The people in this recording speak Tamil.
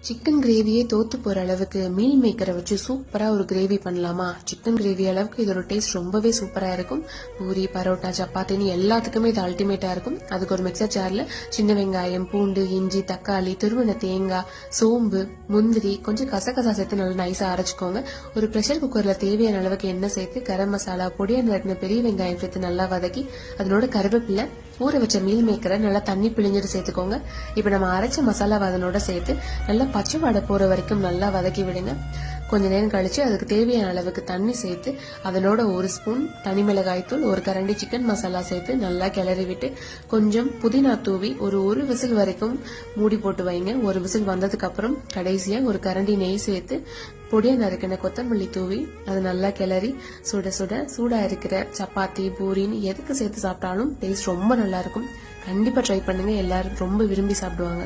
சிக்கன் கிரேவியே தோத்து போற அளவுக்கு மீல் மேக்கரை வச்சு சூப்பரா ஒரு கிரேவி பண்ணலாமா? சிக்கன் கிரேவி அளவுக்கு இதோட டேஸ்ட் ரொம்பவே சூப்பரா இருக்கும். பூரி, பரோட்டா, சப்பாத்தின்னு எல்லாத்துக்குமே இது அல்டிமேட்டா இருக்கும். அதுக்கு ஒரு மிக்சர் ஜார்ல சின்ன வெங்காயம், பூண்டு, இஞ்சி, தக்காளி, துருவின தேங்காய், சோம்பு, முந்திரி, கொஞ்சம் கசகசா சேர்த்து நல்லா நைஸா அரைச்சுக்கோங்க. ஒரு பிரஷர் குக்கர்ல தேவையான அளவுக்கு எண்ணெய் சேர்த்து கரம் மசாலா, பொடியா நறுக்கின பெரிய வெங்காயம் சேர்த்து நல்லா வதக்கி அதனோட கருவேப்பிலை, ஊற வச்ச மீல் மேக்கரை நல்லா தண்ணி பிழிஞ்சிட்டு சேர்த்துக்கோங்க. இப்ப நம்ம அரைச்ச மசாலா அதனோட சேர்த்து நல்லா பச்சை வாடை போற வரைக்கும் நல்லா வதக்கி விடுங்க. கொஞ்ச நேரம் கழிச்சு அதுக்கு தேவையான அளவுக்கு தண்ணி சேர்த்து அதனோட ஒரு ஸ்பூன் தனி மிளகாய் தூள், ஒரு கரண்டி சிக்கன் மசாலா சேர்த்து நல்லா கிளறி விட்டு கொஞ்சம் புதினா தூவி ஒரு விசில் வரைக்கும் மூடி போட்டு வைங்க. ஒரு விசில் வந்ததுக்கு அப்புறம் கடைசியா ஒரு கரண்டி நெய் சேர்த்து பொடியா நறுக்கின கொத்தமல்லி தூவி அது நல்லா கிளறி சுட சுட சூடா இருக்கிற சப்பாத்தி, பூரின்னு எதுக்கு சேர்த்து சாப்பிட்டாலும் டேஸ்ட் ரொம்ப நல்லா இருக்கும். கண்டிப்பா ட்ரை பண்ணுங்க. எல்லாரும் ரொம்ப விரும்பி சாப்பிடுவாங்க.